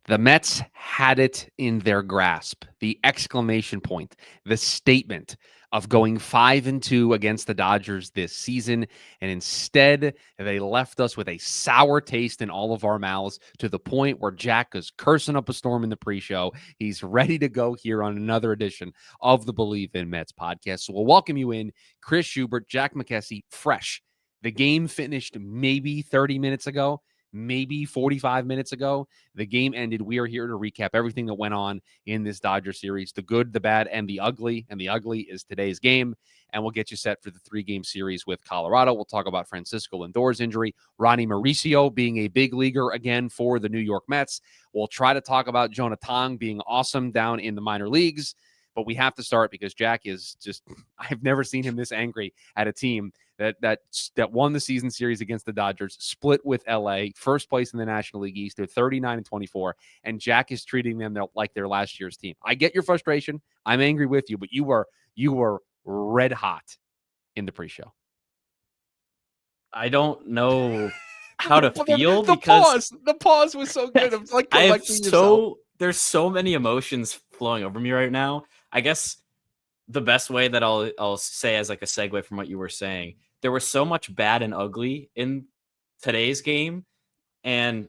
The Mets had it in their grasp. The exclamation point, the statement of going 5-2 against the Dodgers this season. And instead, they left us with a sour taste in all of our mouths to the point where Jack is cursing up a storm in the pre-show. He's ready to go here on another edition of the Bleav in Mets podcast. So we'll welcome you in, Chris Schubert, Jack McKessie, fresh. The game finished maybe 30 minutes ago, maybe 45 minutes ago. The game ended. We are here to recap everything that went on in this Dodger series, the good, the bad, and the ugly. And the ugly is today's game. And we'll get you set for the 3-game series with Colorado. We'll talk about Francisco Lindor's injury, Ronnie Mauricio being a big leaguer again for the New York Mets. We'll try to talk about Jonah Tong being awesome down in the minor leagues. But we have to start because Jack is just, I've never seen him this angry at a team that won the season series against the Dodgers, split with LA, first place in the National League East. They're 39-24, and Jack is treating them like their last year's team. I get your frustration. I'm angry with you, but you were red hot in the pre-show. I don't know how to feel because the pause was so good. I'm like collecting yourself. There's so many emotions flowing over me right now. I guess the best way that I'll say as like a segue from what you were saying, there was so much bad and ugly in today's game, and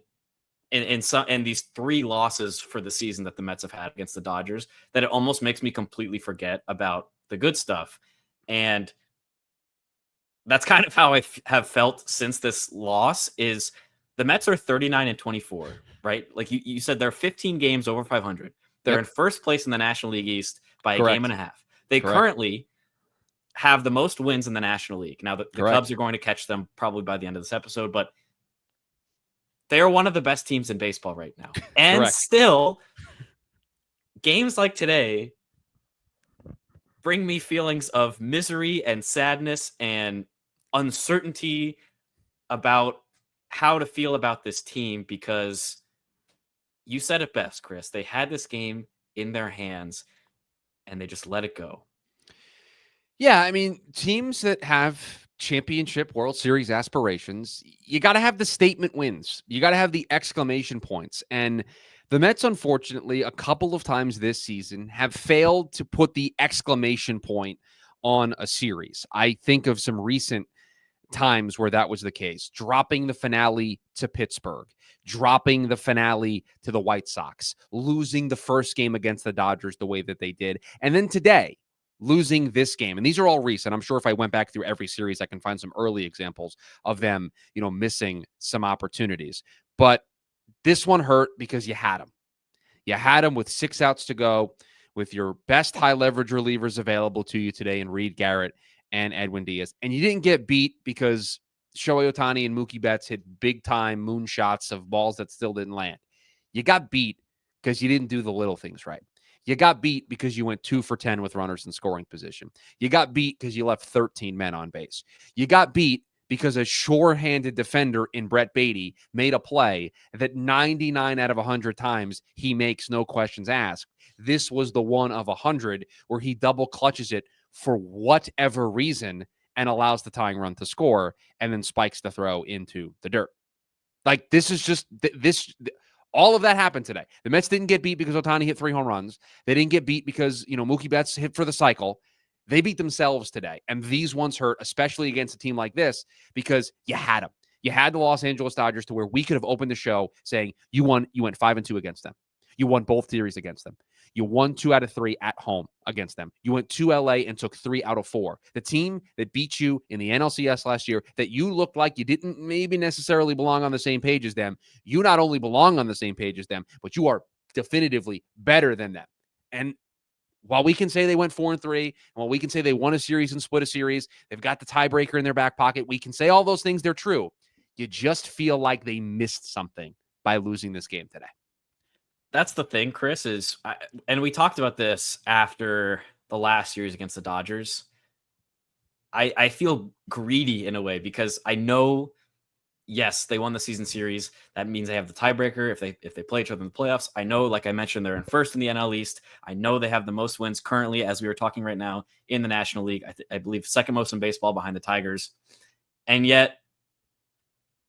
in these 3 losses for the season that the Mets have had against the Dodgers, that it almost makes me completely forget about the good stuff. And that's kind of how I have felt since this loss. Is the Mets are 39-24, right? Like you said, they're 15 games over 500. They're in first place in the National League East by a game and a half. They currently have the most wins in the National League. Now, the Cubs are going to catch them probably by the end of this episode, but they are one of the best teams in baseball right now. And still, games like today bring me feelings of misery and sadness and uncertainty about how to feel about this team, because you said it best, Chris. They had this game in their hands and they just let it go. Yeah, I mean, teams that have championship World Series aspirations, you got to have the statement wins. You got to have the exclamation points. And the Mets, unfortunately, a couple of times this season have failed to put the exclamation point on a series. I think of some recent times where that was the case, dropping the finale to Pittsburgh, dropping the finale to the White Sox, losing the first game against the Dodgers the way that they did. And then today, losing this game. And these are all recent. I'm sure if I went back through every series, I can find some early examples of them, missing some opportunities. But this one hurt because you had them. You had them with 6 outs to go, with your best high leverage relievers available to you today in Reed Garrett and Edwin Diaz. And you didn't get beat because Shohei Ohtani and Mookie Betts hit big-time moonshots of balls that still didn't land. You got beat because you didn't do the little things right. You got beat because you went 2 for 10 with runners in scoring position. You got beat because you left 13 men on base. You got beat because a sure-handed defender in Brett Beatty made a play that 99 out of 100 times he makes no questions asked. This was the one of 100 where he double clutches it for whatever reason and allows the tying run to score and then spikes the throw into the dirt. Like, this is just this. All of that happened today. The Mets didn't get beat because Ohtani hit 3 home runs. They didn't get beat because, Mookie Betts hit for the cycle. They beat themselves today. And these ones hurt, especially against a team like this, because you had them. You had the Los Angeles Dodgers to where we could have opened the show saying you went 5-2 against them. You won both series against them. You won 2 out of 3 at home against them. You went to LA and took 3 out of 4. The team that beat you in the NLCS last year, that you looked like you didn't maybe necessarily belong on the same page as them, you not only belong on the same page as them, but you are definitively better than them. And while we can say they went 4-3, and while we can say they won a series and split a series, they've got the tiebreaker in their back pocket, we can say all those things, they're true. You just feel like they missed something by losing this game today. That's the thing, Chris, and we talked about this after the last series against the Dodgers. I feel greedy in a way because I know, yes, they won the season series. That means they have the tiebreaker if they play each other in the playoffs. I know, like I mentioned, they're in first in the NL East. I know they have the most wins currently, as we were talking right now, in the National League. I believe second most in baseball behind the Tigers. And yet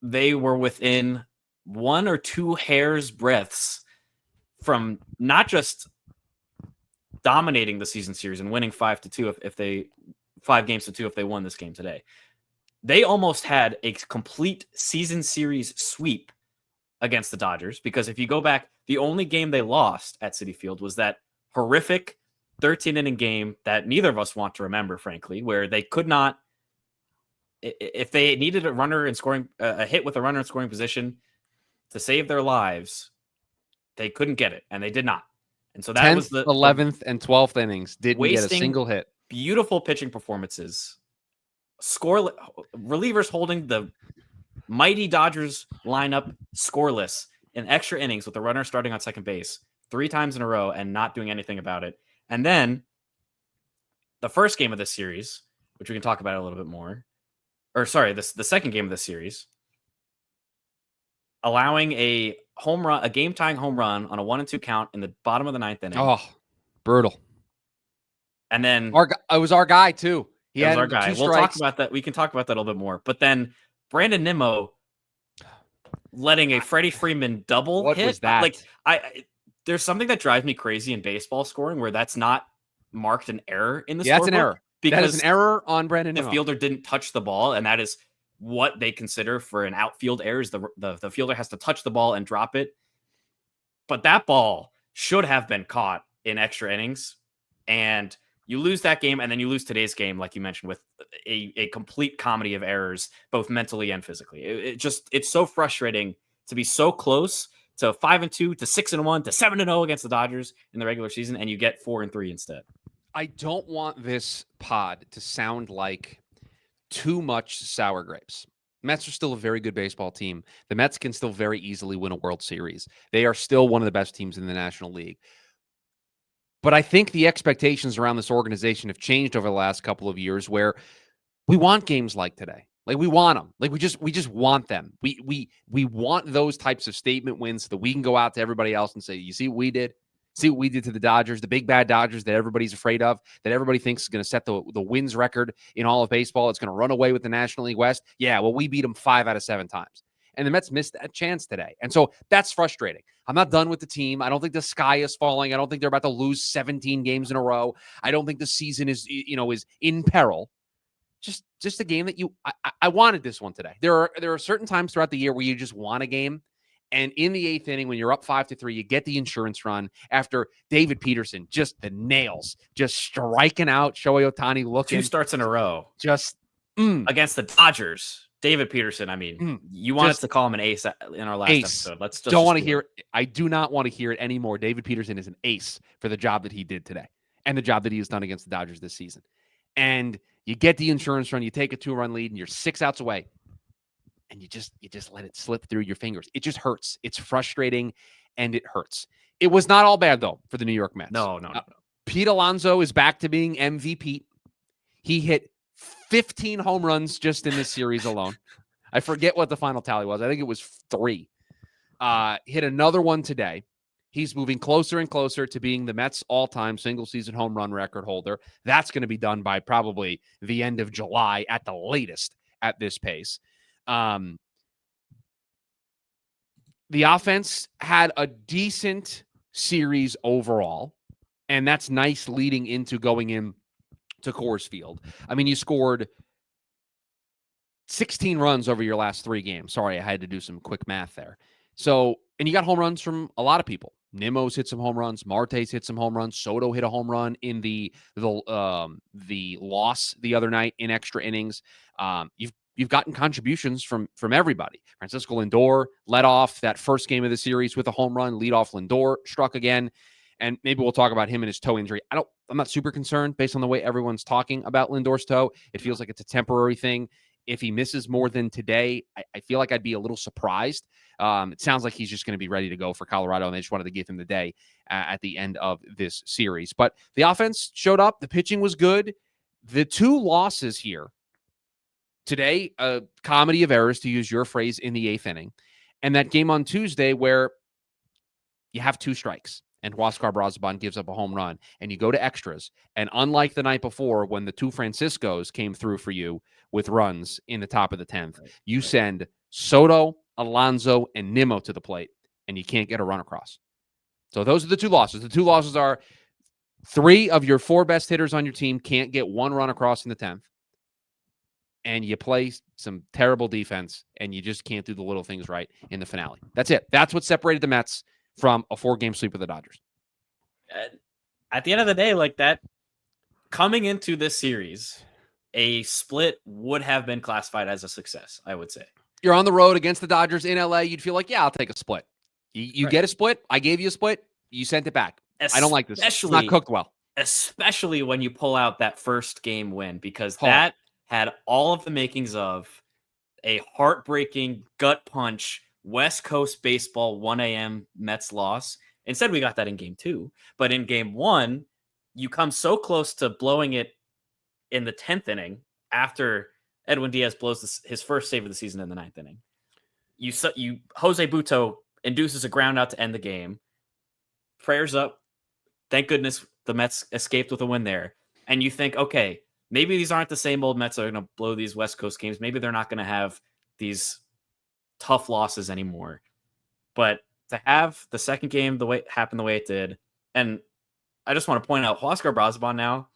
they were within 1 or 2 hairs breadths from not just dominating the season series and winning 5-2 if they 5-2 if they won this game today. They almost had a complete season series sweep against the Dodgers, because if you go back, the only game they lost at Citi Field was that horrific 13-inning game that neither of us want to remember, frankly, where they could not, if they needed a runner in scoring, a hit with a runner in scoring position to save their lives, they couldn't get it, and they did not. And so that 10th, was the 11th, and 12th innings didn't get a wasting single hit. Beautiful pitching performances. Relievers holding the mighty Dodgers lineup scoreless in extra innings with the runner starting on second base 3 times in a row and not doing anything about it. And then the first game of this series, which we can talk about a little bit more, or sorry, the second game of this series, allowing a home run, a game-tying home run on a 1-2 count in the bottom of the 9th inning. Oh, brutal. And then it was our guy too. He had our guy. We'll talk about that. We can talk about that a little bit more. But then Brandon Nimmo letting a Freddie Freeman double what hit. Was that? Like, there's something that drives me crazy in baseball scoring where that's not marked an error in the scorebook. That's an error. Because that is an error on Brandon Nimmo. The fielder didn't touch the ball, and that is what they consider for an outfield error. Is the fielder has to touch the ball and drop it. But that ball should have been caught in extra innings, and you lose that game, and then you lose today's game, like you mentioned, with a complete comedy of errors, both mentally and physically. It's so frustrating to be so close to 5-2, to 6-1, to 7-0 against the Dodgers in the regular season, and you get 4-3 instead. I don't want this pod to sound like too much sour grapes. Mets are still a very good baseball team. The Mets can still very easily win a World Series. They are still one of the best teams in the National League. But I think the expectations around this organization have changed over the last couple of years, where we want games like today. Like, we want them. Like, we just want them. We want those types of statement wins so that we can go out to everybody else and say, you see what we did? See what we did to the Dodgers, the big bad Dodgers that everybody's afraid of, that everybody thinks is going to set the wins record in all of baseball. It's going to run away with the National League West. Yeah, well, we beat them 5 out of 7 times. And the Mets missed that chance today. And so that's frustrating. I'm not done with the team. I don't think the sky is falling. I don't think they're about to lose 17 games in a row. I don't think the season is in peril. Just a game that I wanted this one today. There are certain times throughout the year where you just want a game. And in the 8th inning, when you're up 5-3, you get the insurance run after David Peterson, just the nails, just striking out Shohei Ohtani, looking 2 starts in a row. Just against the Dodgers. David Peterson, I mean, you wanted to call him an ace in our last episode. Let's just don't want to hear it. I do not want to hear it anymore. David Peterson is an ace for the job that he did today and the job that he has done against the Dodgers this season. And you get the insurance run, you take a 2-run lead, and you're 6 outs away. And you just let it slip through your fingers. It just hurts. It's frustrating, and it hurts. It was not all bad, though, for the New York Mets. No. Pete Alonso is back to being MVP. He hit 15 home runs just in this series alone. I forget what the final tally was. I think it was 3. Hit another one today. He's moving closer and closer to being the Mets' all-time single-season home run record holder. That's going to be done by probably the end of July at the latest at this pace. The offense had a decent series overall, and that's nice leading into going in to Coors Field. I mean, you scored 16 runs over your last 3 games. Sorry, I had to do some quick math there. So, and you got home runs from a lot of people. Nimmo's hit some home runs. Marte's hit some home runs. Soto hit a home run in the loss the other night in extra innings. You've gotten contributions from everybody. Francisco Lindor led off that first game of the series with a home run. Leadoff Lindor struck again. And maybe we'll talk about him and his toe injury. I'm not super concerned based on the way everyone's talking about Lindor's toe. It feels like it's a temporary thing. If he misses more than today, I feel like I'd be a little surprised. It sounds like he's just going to be ready to go for Colorado, and they just wanted to give him the day at the end of this series. But the offense showed up. The pitching was good. The 2 losses here today, a comedy of errors, to use your phrase, in the 8th inning. And that game on Tuesday where you have 2 strikes and Huascar Brazoban gives up a home run and you go to extras. And unlike the night before when the 2 Franciscos came through for you with runs in the top of the 10th, you send Soto, Alonso, and Nimmo to the plate, and you can't get a run across. So those are the 2 losses. The 2 losses are 3 of your 4 best hitters on your team can't get 1 run across in the 10th. And you play some terrible defense, and you just can't do the little things right in the finale. That's it. That's what separated the Mets from a 4-game sweep of the Dodgers. At the end of the day, like that, coming into this series, a split would have been classified as a success, I would say. You're on the road against the Dodgers in LA. You'd feel like, yeah, I'll take a split. You Right. get a split. I gave you a split. You sent it back. I don't like this. It's not cooked well. Especially when you pull out that first game win, because Oh. that had all of the makings of a heartbreaking gut punch West Coast baseball 1 a.m. Mets loss. Instead, we got that in game 2. But in game 1, you come so close to blowing it in the 10th inning after Edwin Diaz blows his first save of the season in the 9th inning. Jose Butto induces a ground out to end the game. Prayers up. Thank goodness the Mets escaped with a win there. And you think, okay, maybe these aren't the same old Mets that are going to blow these West Coast games. Maybe they're not going to have these tough losses anymore. But to have the second game the way it happened, the way it did, and I just want to point out, Oscar Brazaban now,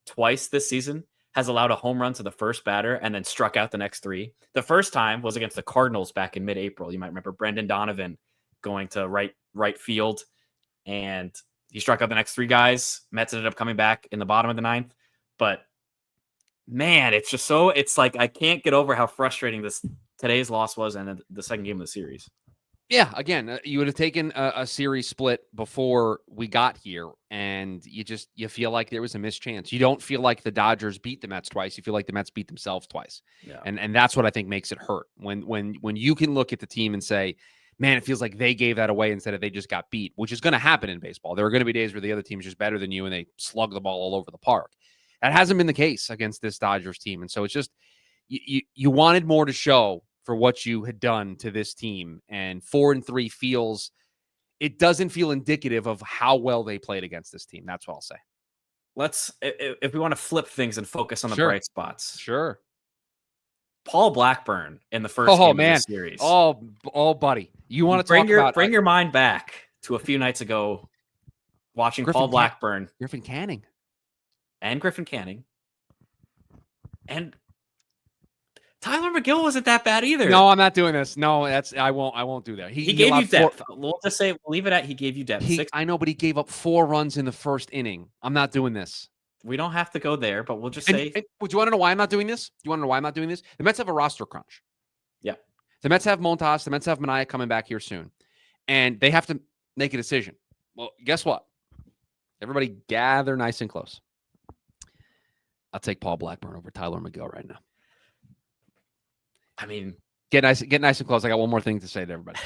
twice this season, has allowed a home run to the first batter and then struck out the next 3. The first time was against the Cardinals back in mid-April. You might remember Brendan Donovan going to right field, and he struck out the next 3 guys. Mets ended up coming back in the bottom of the 9th. But man, it's like I can't get over how frustrating today's loss was and the second game of the series. Yeah, again, you would have taken a series split before we got here, and you feel like there was a missed chance. You don't feel like the Dodgers beat the Mets twice. You feel like the Mets beat themselves twice. Yeah. And that's what I think makes it hurt. When you can look at the team and say, man, it feels like they gave that away instead of they just got beat, which is going to happen in baseball. There are going to be days where the other team's just better than you and they slug the ball all over the park. That hasn't been the case against this Dodgers team. And so it's just you wanted more to show for what you had done to this team, and 4-3 it doesn't feel indicative of how well they played against this team. That's what I'll say. If we want to flip things and focus on the bright spots. Sure. Paul Blackburn in the first game of the series. Oh, buddy. You want to bring your mind back to a few nights ago watching Paul Blackburn. Griffin Canning. And Tyler McGill wasn't that bad either. No, I'm not doing this. No, I won't do that. He gave you depth. We'll just say, we'll leave it at he gave you depth. I know, but he gave up 4 runs in the first inning. I'm not doing this. We don't have to go there, but we'll just say. Do you want to know why I'm not doing this? The Mets have a roster crunch. Yeah. The Mets have Montas. The Mets have Manaea coming back here soon. And they have to make a decision. Well, guess what? Everybody gather nice and close. I'll take Paul Blackburn over Tyler McGill right now. I mean, get nice and close. I got one more thing to say to everybody.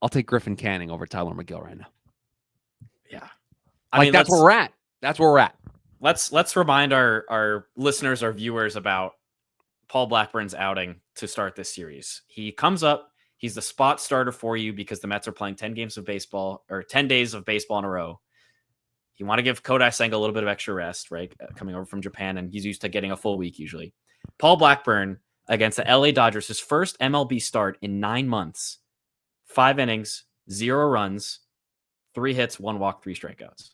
I'll take Griffin Canning over Tyler McGill right now. Yeah. That's where we're at. That's where we're at. Let's remind our listeners, our viewers, about Paul Blackburn's outing to start this series. He comes up. He's the spot starter for you because the Mets are playing 10 games of baseball, or 10 days of baseball in a row. You want to give Kodai Senga a little bit of extra rest, right? Coming over from Japan, and he's used to getting a full week usually. Paul Blackburn against the LA Dodgers, his first MLB start in 9 months. 5 innings, 0 runs, 3 hits, 1 walk, 3 strikeouts.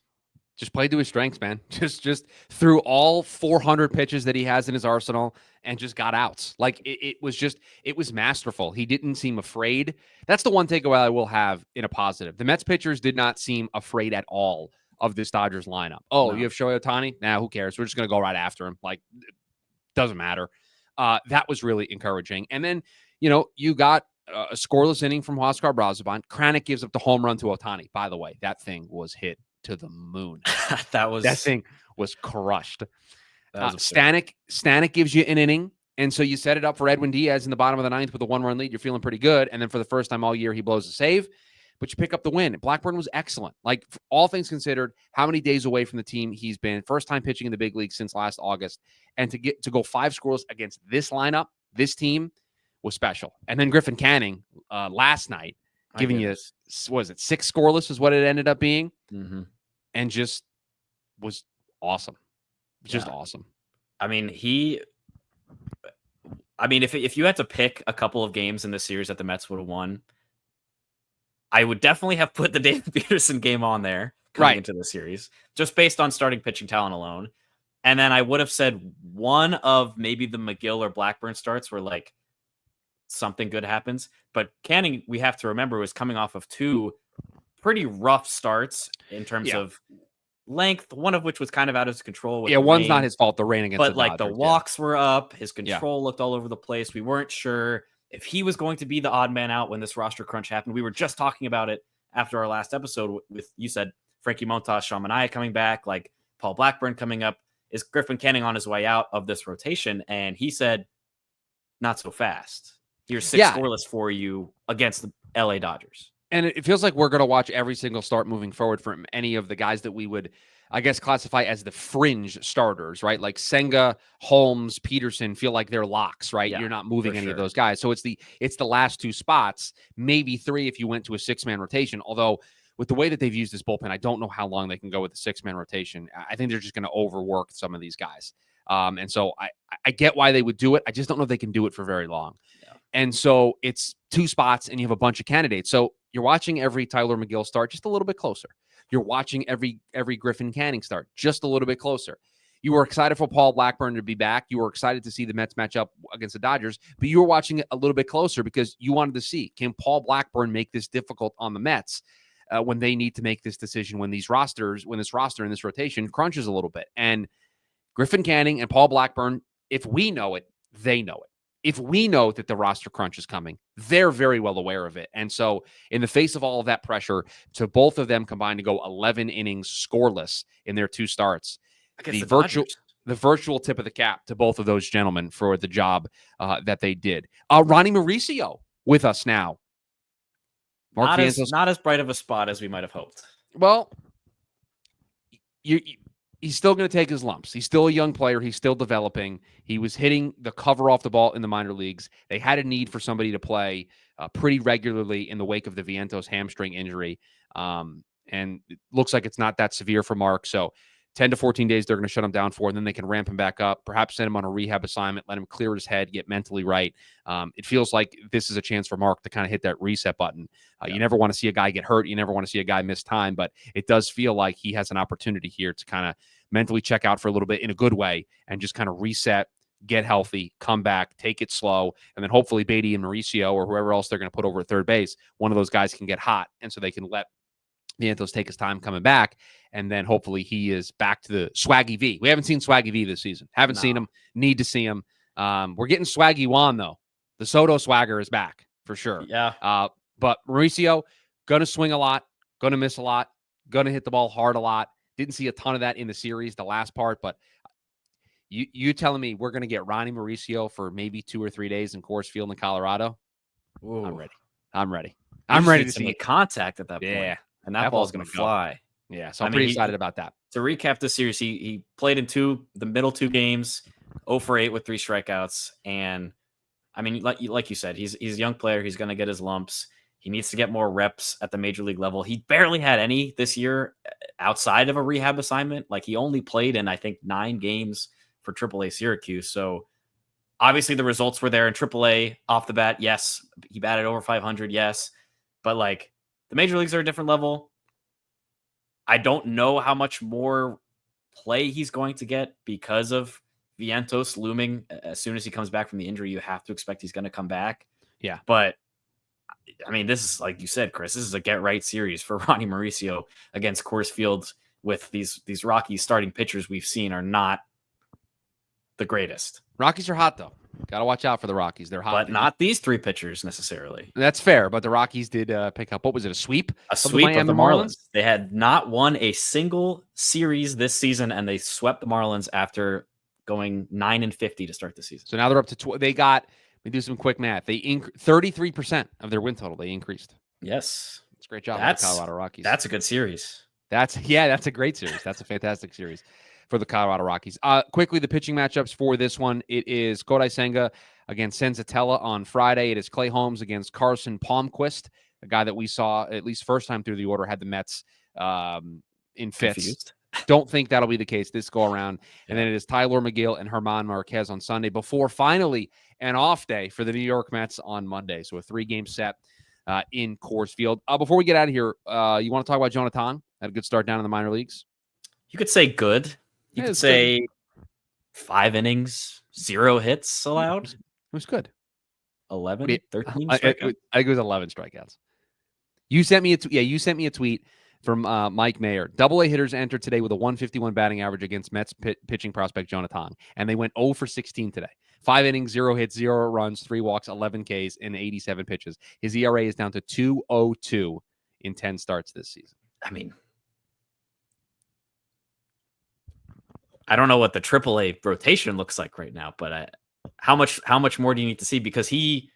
Just played to his strengths, man. Just threw all 400 pitches that he has in his arsenal and just got outs. Like it was masterful. He didn't seem afraid. That's the one takeaway I will have in a positive. The Mets pitchers did not seem afraid at all of this Dodgers lineup. Oh, no. You have Shohei Ohtani? Nah, who cares? We're just going to go right after him. Like, doesn't matter. That was really encouraging. And then, you got a scoreless inning from Oscar Brazaban. Kranick gives up the home run to Ohtani. By the way, that thing was hit to the moon. That thing was crushed. Stanek gives you an inning, and so you set it up for Edwin Diaz in the bottom of the 9th with a 1-run lead. You're feeling pretty good, and then for the first time all year, he blows a save, but you pick up the win. Blackburn was excellent. Like, all things considered, how many days away from the team he's been, first time pitching in the big league since last August, and to go 5 scoreless against this lineup, this team, was special. And then Griffin Canning last night, giving you, what is it, 6 scoreless is what it ended up being, and just was awesome. Just awesome. I mean, if you had to pick a couple of games in this series that the Mets would have won, I would definitely have put the David Peterson game on there coming into the series, just based on starting pitching talent alone. And then I would have said one of maybe the McGill or Blackburn starts where like something good happens. But Canning, we have to remember, was coming off of 2 pretty rough starts in terms of length, one of which was kind of out of his control with the one's not rain. his fault, the rain against But the like the Dodgers. walks were up, his control looked all over the place. We weren't sure if he was going to be the odd man out when this roster crunch happened. We were just talking about it after our last episode with you said Frankie Montas, Sean Manaea coming back, like Paul Blackburn coming up. Is Griffin Canning on his way out of this rotation? And he said, not so fast. Here's 6 scoreless for you against the LA Dodgers. And it feels like we're going to watch every single start moving forward from any of the guys that we would, I guess, classify as the fringe starters, right? Like Senga, Holmes, Peterson feel like they're locks, right? Yeah, you're not moving any of those guys. So it's the last 2 spots, maybe 3 if you went to a 6-man rotation. Although with the way that they've used this bullpen, I don't know how long they can go with the 6-man rotation. I think they're just going to overwork some of these guys. And so I get why they would do it. I just don't know if they can do it for very long. Yeah. And so it's 2 spots and you have a bunch of candidates. So you're watching every Tyler McGill start just a little bit closer. You're watching every Griffin Canning start just a little bit closer. You were excited for Paul Blackburn to be back. You were excited to see the Mets match up against the Dodgers, but you were watching it a little bit closer because you wanted to see, can Paul Blackburn make this difficult on the Mets when they need to make this decision, when this roster and this rotation crunches a little bit. And Griffin Canning and Paul Blackburn, if we know it, they know it. If we know that the roster crunch is coming, they're very well aware of it. And so in the face of all of that pressure, to both of them combined to go 11 innings scoreless in their 2 starts, the virtual tip of the cap to both of those gentlemen for the job that they did. Ronnie Mauricio with us now. Not as bright of a spot as we might have hoped. Well, he's still going to take his lumps. He's still a young player. He's still developing. He was hitting the cover off the ball in the minor leagues. They had a need for somebody to play pretty regularly in the wake of the Vientos hamstring injury. And it looks like it's not that severe for Mark. So 10 to 14 days they're going to shut him down for, and then they can ramp him back up, perhaps send him on a rehab assignment, let him clear his head, get mentally right. It feels like this is a chance for Mark to kind of hit that reset button. You never want to see a guy get hurt. You never want to see a guy miss time, but it does feel like he has an opportunity here to kind of mentally check out for a little bit in a good way and just kind of reset, get healthy, come back, take it slow, and then hopefully Beatty and Mauricio or whoever else they're going to put over at third base, one of those guys can get hot, and so they can let Vientos take his time coming back, and then hopefully he is back to the Swaggy V. We haven't seen Swaggy V this season. Haven't seen him. Need to see him. We're getting Swaggy Juan, though. The Soto swagger is back for sure. Yeah. But Mauricio, going to swing a lot, going to miss a lot, going to hit the ball hard a lot. Didn't see a ton of that in the series, the last part, but you telling me we're going to get Ronnie Mauricio for maybe 2 or 3 days in Coors Field in Colorado? Ooh. I'm ready. I'm ready to see some contact at that point. Yeah. And that ball's going to fly. Yeah, so I'm pretty excited about that. To recap this series, he played in the middle 2 games, 0 for 8 with 3 strikeouts. And, I mean, like you said, he's a young player. He's going to get his lumps. He needs to get more reps at the major league level. He barely had any this year outside of a rehab assignment. Like, he only played in, I think, 9 games for AAA Syracuse. So, obviously, the results were there in AAA off the bat. Yes, he batted over 500. Yes. But, like, the major leagues are a different level. I don't know how much more play he's going to get because of Vientos looming. As soon as he comes back from the injury, you have to expect he's going to come back. Yeah. But, I mean, this is, like you said, Chris, this is a get-right series for Ronnie Mauricio against Coors Field with these Rockies starting pitchers we've seen are not the greatest. Rockies are hot, though. Got to watch out for the Rockies. They're hot. But not these 3 pitchers necessarily. That's fair, but the Rockies did pick up, what was it, a sweep? A sweep of the Marlins. They had not won a single series this season, and they swept the Marlins after going 9-50 to start the season. So now they're up to they got, let me do some quick math. They 33% of their win total. They increased. Yes. It's a great job by the Colorado Rockies. That's a good series. That's a great series. That's a fantastic series for the Colorado Rockies. Quickly, the pitching matchups for this one. It is Kodai Senga against Senzatella on Friday. It is Clay Holmes against Carson Palmquist, a guy that we saw at least first time through the order had the Mets in fifths. Confused. Don't think that'll be the case this go around. And then it is Tyler McGill and German Marquez on Sunday before finally an off day for the New York Mets on Monday. So a 3-game set in Coors Field. Before we get out of here, you want to talk about Jonathan? Had a good start down in the minor leagues. You could say good. You Yeah, could it's good. say 5 innings, 0 hits allowed. It was good. 11, 13 I strikeouts. think it was 11 strikeouts. You sent me you sent me a tweet from Mike Mayer. Double-A hitters entered today with a 151 batting average against Mets pitching prospect Jonathan, and they went 0 for 16 today. 5 innings, 0 hits, 0 runs, 3 walks, 11 Ks, and 87 pitches. His ERA is down to 2.02 in 10 starts this season. I mean, I don't know what the AAA rotation looks like right now, but how much more do you need to see? Because the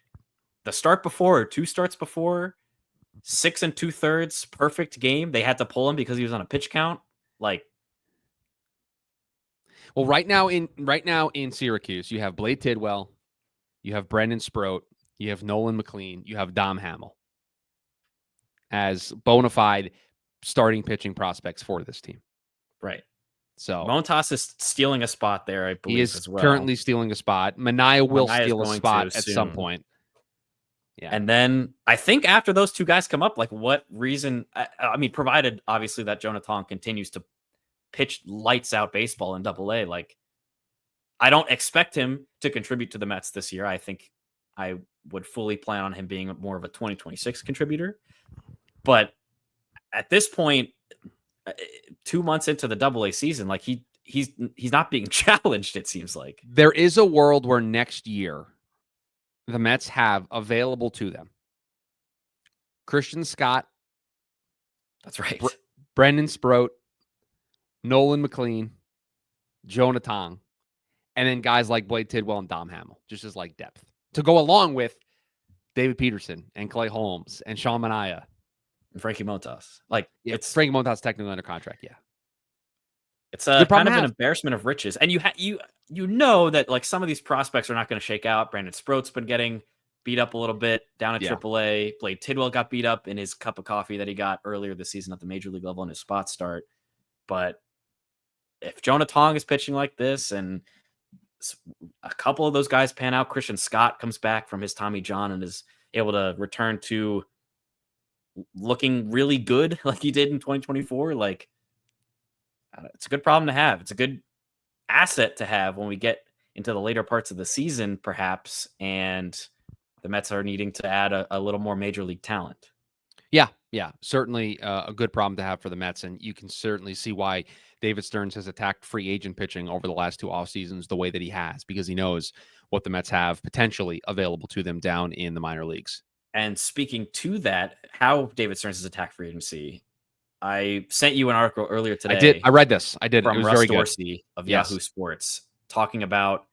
start before or 2 starts before, 6 2/3 perfect game. They had to pull him because he was on a pitch count. Like, well, right now in Syracuse, you have Bleav Tidwell, you have Brendan Sproat, you have Nolan McLean, you have Dom Hamill as bona fide starting pitching prospects for this team. right. So Montas is stealing a spot there, I Bleav, he is as well. currently stealing a spot. Manaea will Manaea is steal a going spot to at some soon. point. Yeah. And then I think after those 2 guys come up, like what reason? I mean, provided obviously that Jonathan continues to pitch lights out baseball in Double-A, like I don't expect him to contribute to the Mets this year. I think I would fully plan on him being more of a 2026 contributor. But at this point, 2 months into the Double-A season, like he's not being challenged, it seems like. There is a world where next year the Mets have available to them Christian Scott. That's right. Brendan Sproat, Nolan McLean, Jonathan, and then guys like Bleav Tidwell and Dom Hamill, just as like depth to go along with David Peterson and Clay Holmes and Sean Manaea and Frankie Montas. Like, it's Frankie Montas technically under contract. Yeah. It's a kind of an embarrassment of riches. And you know that like some of these prospects are not going to shake out. Brandon Sproat's been getting beat up a little bit down at AAA. Bleav Tidwell got beat up in his cup of coffee that he got earlier this season at the major league level in his spot start. But if Jonathan is pitching like this and a couple of those guys pan out, Christian Scott comes back from his Tommy John and is able to return to looking really good like he did in 2024, like it's a good problem to have. It's a good asset to have when we get into the later parts of the season, perhaps, and the Mets are needing to add a little more major league talent. Yeah, certainly a good problem to have for the Mets, and you can certainly see why David Stearns has attacked free agent pitching over the last 2 off seasons the way that he has, because he knows what the Mets have potentially available to them down in the minor leagues. And speaking to that, how David Stearns has attacked free agency, I sent you an article earlier today. I did. I read this. I did. From it was Russ very Dorsey good. of Yahoo Sports, talking about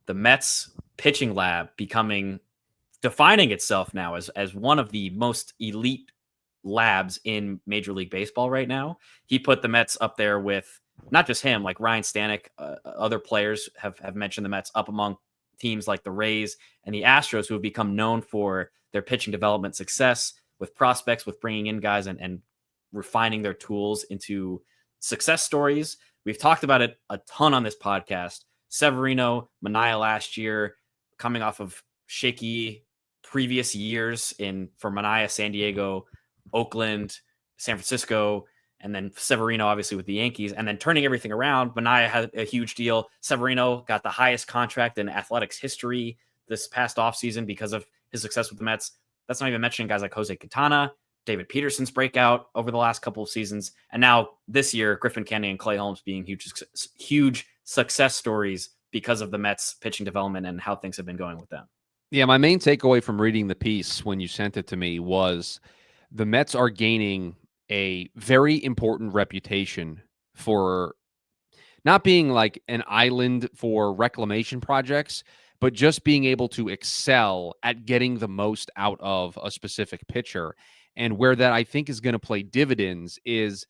the Mets pitching lab defining itself now as one of the most elite labs in Major League Baseball right now. He put the Mets up there with not just him, like Ryan Stanek. Other players have mentioned the Mets up among teams like the Rays and the Astros, who have become known for their pitching development success with prospects, with bringing in guys and refining their tools into success stories. We've talked about it a ton on this podcast. Severino, Manaea last year, coming off of shaky previous years for Manaea, San Diego, Oakland, San Francisco, and then Severino, obviously, with the Yankees, and then turning everything around. Manaea had a huge deal. Severino got the highest contract in athletics history this past offseason because of his success with the Mets. That's not even mentioning guys like Jose Quintana, David Peterson's breakout over the last couple of seasons, and now this year, Griffin Kennedy and Clay Holmes being huge success stories because of the Mets pitching development and how things have been going with them. Yeah, my main takeaway from reading the piece when you sent it to me was the Mets are gaining a very important reputation for not being like an island for reclamation projects, but just being able to excel at getting the most out of a specific pitcher. And where that I think is going to play dividends is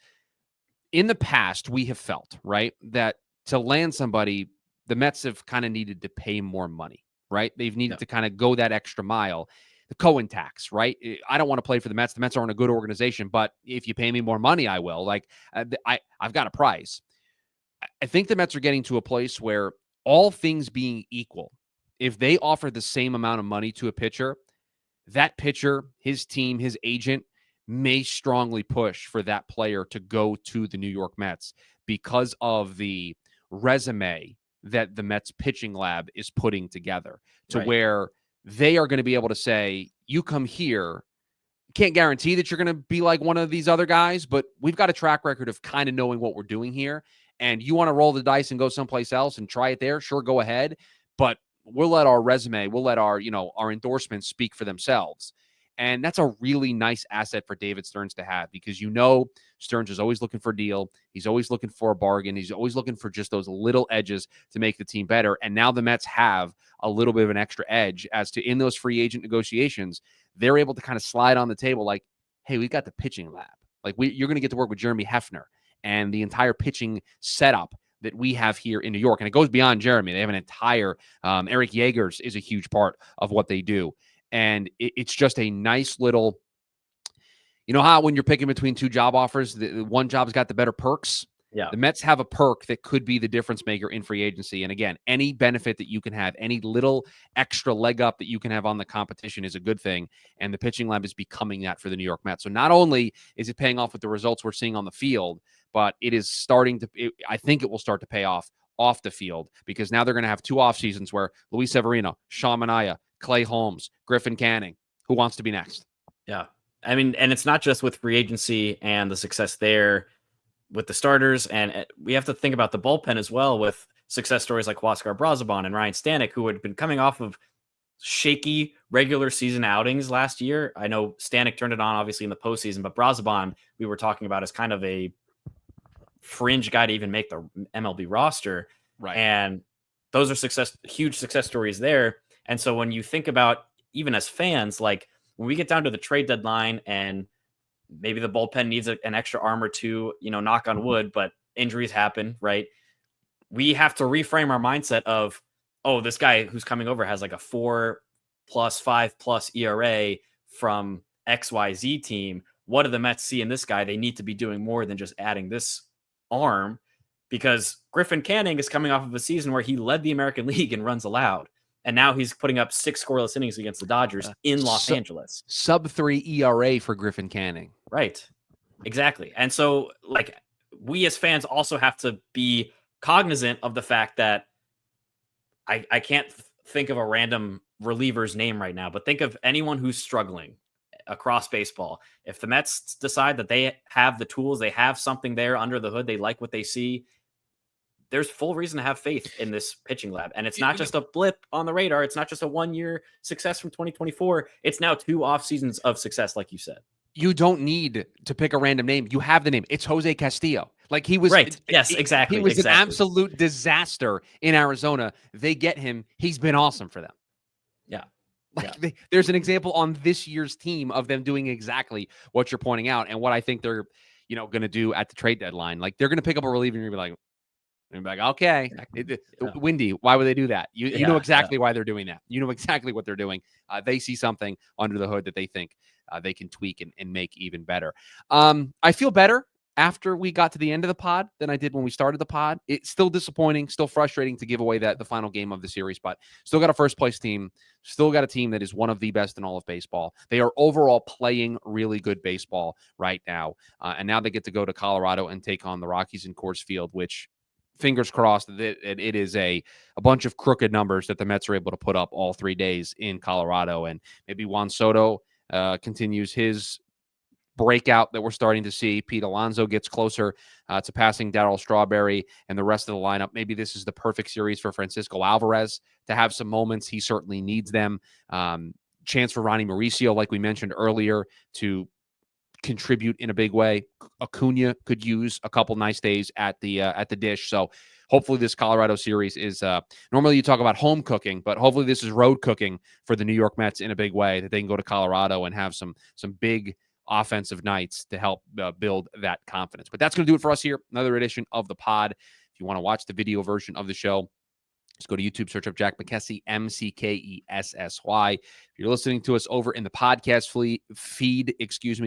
in the past, we have felt, right, that to land somebody, the Mets have kind of needed to pay more money, right? They've needed to kind of go that extra mile. The Cohen tax, right? I don't want to play for the Mets. The Mets aren't a good organization, but if you pay me more money, I will. Like, I've got a prize. I think the Mets are getting to a place where all things being equal, if they offer the same amount of money to a pitcher, that pitcher, his team, his agent may strongly push for that player to go to the New York Mets because of the resume that the Mets pitching lab is putting together, to Right. where they are going to be able to say, you come here. Can't guarantee that you're going to be like one of these other guys, but we've got a track record of kind of knowing what we're doing here. And you want to roll the dice and go someplace else and try it there? Sure, go ahead. But we'll let our resume, we'll let our, our endorsements speak for themselves. And that's a really nice asset for David Stearns to have, because Stearns is always looking for a deal. He's always looking for a bargain. He's always looking for just those little edges to make the team better. And now the Mets have a little bit of an extra edge as to, in those free agent negotiations, they're able to kind of slide on the table like, hey, we've got the pitching lab. Like, you're going to get to work with Jeremy Hefner and the entire pitching setup that we have here in New York. And it goes beyond Jeremy. They have an entire Eric Yeagers is a huge part of what they do. And it's just a nice little, how when you're picking between two job offers, the one job's got the better perks. Yeah. The Mets have a perk that could be the difference maker in free agency. And again, any benefit that you can have, any little extra leg up that you can have on the competition is a good thing. And the pitching lab is becoming that for the New York Mets. So not only is it paying off with the results we're seeing on the field, but it is starting to, I think it will start to pay off the field, because now they're going to have 2 off seasons where Luis Severino, Sean Manaea, Clay Holmes, Griffin Canning, who wants to be next? Yeah. I mean, and it's not just with free agency and the success there with the starters, and we have to think about the bullpen as well, with success stories like Huascar Brazoban and Ryan Stanek, who had been coming off of shaky regular season outings last year. I know Stanek turned it on obviously in the postseason, but Brazoban we were talking about as kind of a fringe guy to even make the MLB roster. Right. And those are huge success stories there. And so when you think about, even as fans, like when we get down to the trade deadline and maybe the bullpen needs an extra arm or two, knock on wood, but injuries happen, right? We have to reframe our mindset of, oh, this guy who's coming over has like a 4+, 5+ ERA from XYZ team. What do the Mets see in this guy? They need to be doing more than just adding this arm, because Griffin Canning is coming off of a season where he led the American League in runs allowed. And now he's putting up 6 scoreless innings against the Dodgers in Los Angeles. Sub-3 ERA for Griffin Canning. Right. Exactly. And so, like, we as fans also have to be cognizant of the fact that I can't think of a random reliever's name right now, but think of anyone who's struggling across baseball. If the Mets decide that they have the tools, they have something there under the hood, they like what they see, there's full reason to have faith in this pitching lab. And it's not just a blip on the radar. It's not just a 1-year success from 2024. It's now 2 off seasons of success, like you said. You don't need to pick a random name. You have the name. It's Jose Castillo. Like, he was right. Yes, exactly. He was an absolute disaster in Arizona. They get him. He's been awesome for them. Yeah. Like, there's an example on this year's team of them doing exactly what you're pointing out, and what I think they're, going to do at the trade deadline. Like, they're going to pick up a reliever and you're going to be like, okay, Windy, why would they do that? You know exactly why they're doing that. You know exactly what they're doing. They see something under the hood that they think they can tweak and make even better. I feel better after we got to the end of the pod than I did when we started the pod. It's still disappointing, still frustrating to give away the final game of the series, but still got a first place team, still got a team that is one of the best in all of baseball. They are overall playing really good baseball right now. And now they get to go to Colorado and take on the Rockies in Coors Field, which, fingers crossed, that it is a bunch of crooked numbers that the Mets are able to put up all 3 days in Colorado. And maybe Juan Soto continues his breakout that we're starting to see. Pete Alonso gets closer to passing Darryl Strawberry and the rest of the lineup. Maybe this is the perfect series for Francisco Alvarez to have some moments. He certainly needs them. Chance for Ronnie Mauricio, like we mentioned earlier, to contribute in a big way. Acuna could use a couple nice days at the dish. So hopefully this Colorado series is normally you talk about home cooking, but hopefully this is road cooking for the New York Mets in a big way, that they can go to Colorado and have some big offensive nights to help build that confidence. But that's going to do it for us here. Another edition of the pod. If you want to watch the video version of the show, Just go to YouTube, search up Jack McKessie, McKessy. If you're listening to us over in the podcast feed,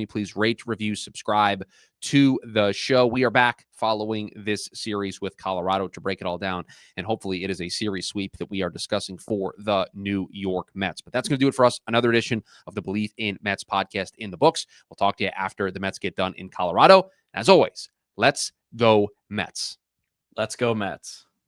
please rate, review, subscribe to the show. We are back following this series with Colorado to break it all down, and hopefully it is a series sweep that we are discussing for the New York Mets. But that's going to do it for us. Another edition of the Bleav in Mets podcast in the books. We'll talk to you after the Mets get done in Colorado. As always, let's go Mets. Let's go Mets.